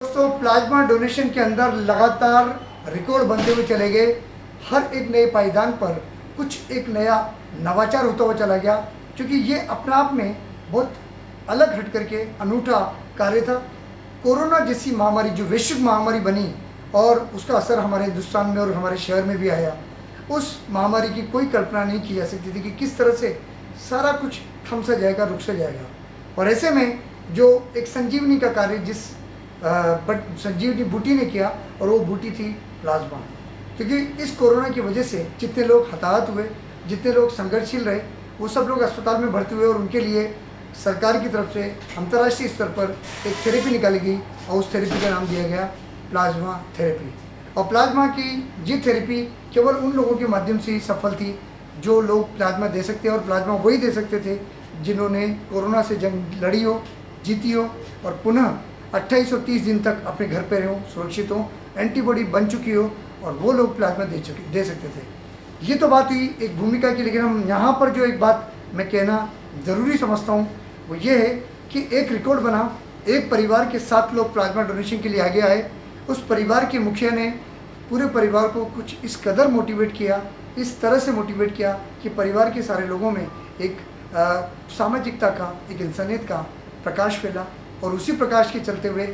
दोस्तों, plasma donation के अंदर लगातार रिकॉर्ड बनते हुए चले गए। हर एक नए पायदान पर कुछ एक नया नवाचार होता हुआ चला गया, क्योंकि ये अपने आप में बहुत अलग हट करके अनूठा कार्य था। कोरोना जैसी महामारी जो वैश्विक महामारी बनी और उसका असर हमारे हिंदुस्तान में और हमारे शहर में भी आया, उस महामारी की कोई कल्पना नहीं की जा सकती थी कि किस तरह से सारा कुछ थम सा जाएगा, रुक सा जाएगा। और ऐसे में जो एक संजीवनी का कार्य जिस बट संजीवनी बूटी ने किया, और वो बूटी थी प्लाज्मा। क्योंकि इस कोरोना की वजह से जितने लोग हताहत हुए, जितने लोग संघर्षशील रहे, वो सब लोग अस्पताल में भर्ती हुए और उनके लिए सरकार की तरफ से अंतर्राष्ट्रीय स्तर पर एक थेरेपी निकाली गई और उस थेरेपी का नाम दिया गया प्लाज्मा थेरेपी। और प्लाज्मा की ये थेरेपी केवल उन लोगों के माध्यम से ही सफल थी जो लोग प्लाज्मा दे सकते हैं, और प्लाज्मा वही दे सकते थे जिन्होंने कोरोना से जंग लड़ी हो, जीती हो और पुनः 2830 दिन तक अपने घर पर हो, सुरक्षित हो, एंटीबॉडी बन चुकी हो, और वो लोग प्लाज्मा दे सकते थे। ये तो बात हुई एक भूमिका की, लेकिन हम यहाँ पर जो एक बात मैं कहना ज़रूरी समझता हूँ वो ये है कि एक रिकॉर्ड बना। एक परिवार के 7 लोग प्लाज्मा डोनेशन के लिए आगे आए। उस परिवार के मुखिया ने पूरे परिवार को कुछ इस कदर मोटिवेट किया, इस तरह से मोटिवेट किया कि परिवार के सारे लोगों में एक सामाजिकता का, एक इंसानियत का प्रकाश फैला। और उसी प्रकाश के चलते हुए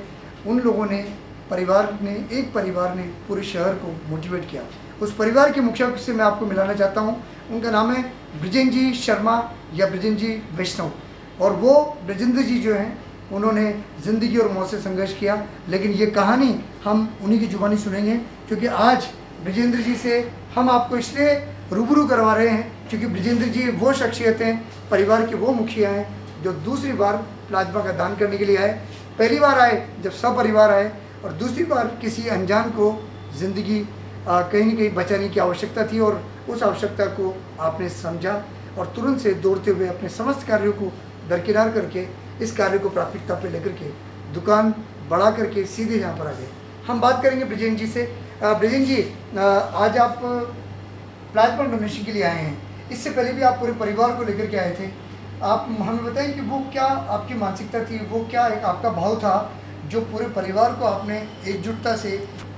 उन लोगों ने, एक परिवार ने पूरे शहर को मोटिवेट किया। उस परिवार के मुखिया से मैं आपको मिलाना चाहता हूँ। उनका नाम है ब्रिजेंद्र जी शर्मा या ब्रिजेंद्र जी वैष्णव। और वो ब्रिजेंद्र जी जो हैं, उन्होंने ज़िंदगी और मौत से संघर्ष किया, लेकिन ये कहानी हम उन्हीं की जुबानी सुनेंगे। क्योंकि आज ब्रिजेंद्र जी से हम आपको इसलिए रूबरू करवा रहे हैं क्योंकि ब्रिजेंद्र जी वो शख्सियत हैं, परिवार के वो मुखिया हैं जो दूसरी बार प्लाज्मा का दान करने के लिए आए। पहली बार आए जब सब परिवार आए, और दूसरी बार किसी अनजान को ज़िंदगी कहीं न कहीं बचाने की आवश्यकता थी, और उस आवश्यकता को आपने समझा और तुरंत से दौड़ते हुए अपने समस्त कार्यों को दरकिनार करके इस कार्य को प्राथमिकता पे लेकर के दुकान बढ़ा करके सीधे यहाँ पर आ गए। हम बात करेंगे ब्रिजेंद्र जी से। ब्रिजेंद्र जी, आज आप प्लाज्मा डोनेशन के लिए आए हैं। इससे पहले भी आप पूरे परिवार को लेकर के आए थे। आप हमें बताएं कि वो क्या आपकी मानसिकता थी, वो क्या एक आपका भाव था जो पूरे परिवार को आपने एकजुटता से,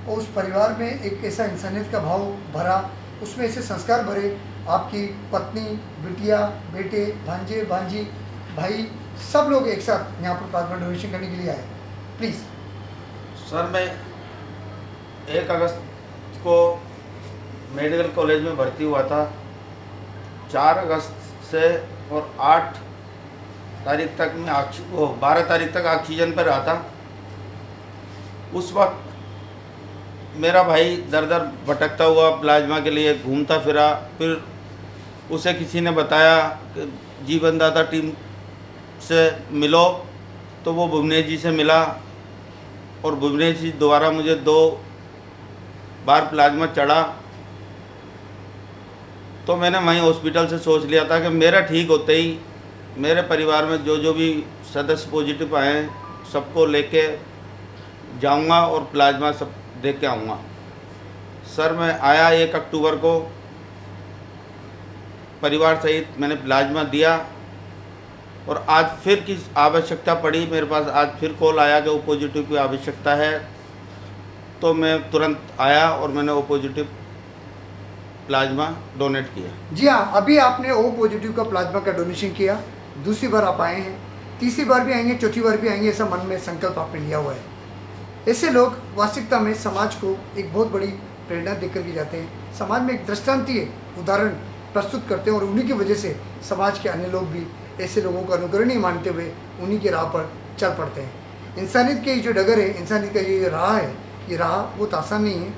और उस परिवार में एक ऐसा इंसानियत का भाव भरा, उसमें ऐसे संस्कार भरे। आपकी पत्नी, बिटिया, बेटे, भांजे, भांजी, भाई, सब लोग एक साथ यहाँ पर प्लाज्मा डोनेशन करने के लिए आए। प्लीज़ सर, मैं 1 अगस्त को मेडिकल कॉलेज में भर्ती हुआ था। 4 अगस्त से और 8 तारीख तक मैं 12 तारीख तक ऑक्सीजन पर रहा था। उस वक्त मेरा भाई दर दर भटकता हुआ प्लाज्मा के लिए घूमता फिरा। फिर उसे किसी ने बताया कि जीवनदाता टीम से मिलो, तो वो भुवनेश जी से मिला, और भुवनेश जी दोबारा मुझे 2 बार प्लाज्मा चढ़ा। तो मैंने वहीं हॉस्पिटल से सोच लिया था कि मेरा ठीक होते ही मेरे परिवार में जो भी सदस्य पॉजिटिव आए हैं सबको लेके जाऊंगा और प्लाज्मा सब दे के आऊँगा। सर, मैं आया 1 अक्टूबर को, परिवार सहित मैंने प्लाज्मा दिया, और आज फिर की आवश्यकता पड़ी मेरे पास। आज फिर कॉल आया कि ओ पॉजिटिव की आवश्यकता है, तो मैं तुरंत आया और मैंने ओ पॉजिटिव प्लाज्मा डोनेट किया। जी हाँ, अभी आपने ओ पॉजिटिव का प्लाज्मा का डोनेशन किया। दूसरी बार आप आए हैं, तीसरी बार भी आएंगे, चौथी बार भी आएंगे, ऐसा मन में संकल्प आपने लिया हुआ है। ऐसे लोग वास्तविकता में समाज को एक बहुत बड़ी प्रेरणा देकर के जाते हैं, समाज में एक दृष्टांतीय उदाहरण प्रस्तुत करते हैं, और उन्हीं की वजह से समाज के अन्य लोग भी ऐसे लोगों को अनुकरणीय मानते हुए उन्हीं के राह पर चल पड़ते हैं। इंसानियत के जो डगर है, इंसानियत का ये राह है, ये राह बहुत आसान नहीं है,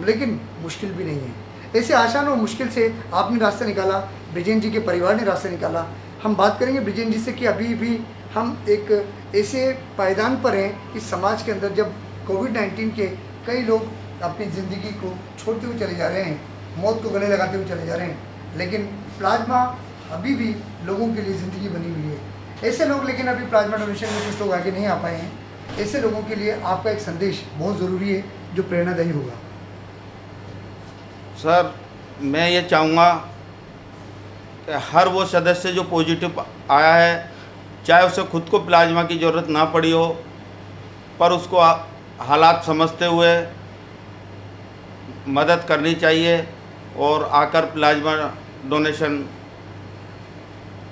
लेकिन मुश्किल भी नहीं है। ऐसे आसान और मुश्किल से आपने रास्ता निकाला, ब्रिजेंद्र जी के परिवार ने रास्ता निकाला। हम बात करेंगे ब्रिजेंद्र जी से कि अभी भी हम एक ऐसे पायदान पर हैं कि समाज के अंदर जब कोविड-19 के कई लोग अपनी ज़िंदगी को छोड़ते हुए चले जा रहे हैं, मौत को गले लगाते हुए चले जा रहे हैं, लेकिन प्लाज्मा अभी भी लोगों के लिए ज़िंदगी बनी हुई है। ऐसे लोग, लेकिन अभी प्लाज्मा डोनेशन में कुछ लोग आगे नहीं आ पाए हैं। ऐसे लोगों के लिए आपका एक संदेश बहुत ज़रूरी है जो प्रेरणादायी होगा। सर, मैं ये चाहूँगा कि हर वो सदस्य जो पॉजिटिव आया है, चाहे उसे खुद को प्लाज्मा की ज़रूरत ना पड़ी हो, पर उसको हालात समझते हुए मदद करनी चाहिए और आकर प्लाज्मा डोनेशन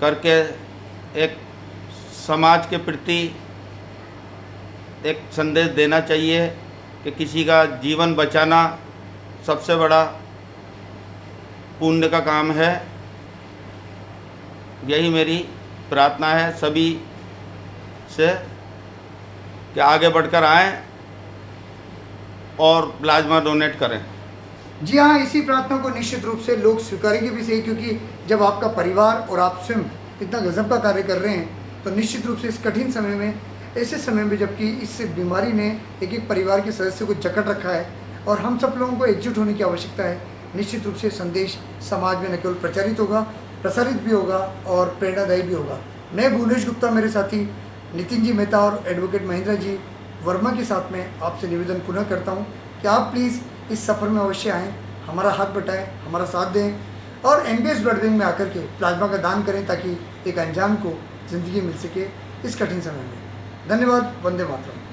करके एक समाज के प्रति एक संदेश देना चाहिए कि किसी का जीवन बचाना सबसे बड़ा पुण्य का काम है। यही मेरी प्रार्थना है सभी से कि आगे बढ़कर आएं और प्लाज्मा डोनेट करें। जी हाँ, इसी प्रार्थना को निश्चित रूप से लोग स्वीकारेंगे भी सही, क्योंकि जब आपका परिवार और आप स्वयं इतना गजब का कार्य कर रहे हैं तो निश्चित रूप से इस कठिन समय में, ऐसे समय में जबकि इस बीमारी ने एक एक परिवार के सदस्य को जकड़ रखा है और हम सब लोगों को एकजुट होने की आवश्यकता है, निश्चित रूप से संदेश समाज में न केवल प्रचारित होगा, प्रसारित भी होगा और प्रेरणादायी भी होगा। मैं भुवनेश गुप्ता, मेरे साथी नितिन जी मेहता और एडवोकेट महेंद्र जी वर्मा के साथ में आपसे निवेदन पुनः करता हूँ कि आप प्लीज़ इस सफ़र में अवश्य आएँ, हमारा हाथ बटाएं, हमारा साथ दें और एमबीएस ब्लड बैंक में आकर के प्लाज्मा का दान करें ताकि एक अनजान को ज़िंदगी मिल सके इस कठिन समय में। धन्यवाद। वंदे मातरम।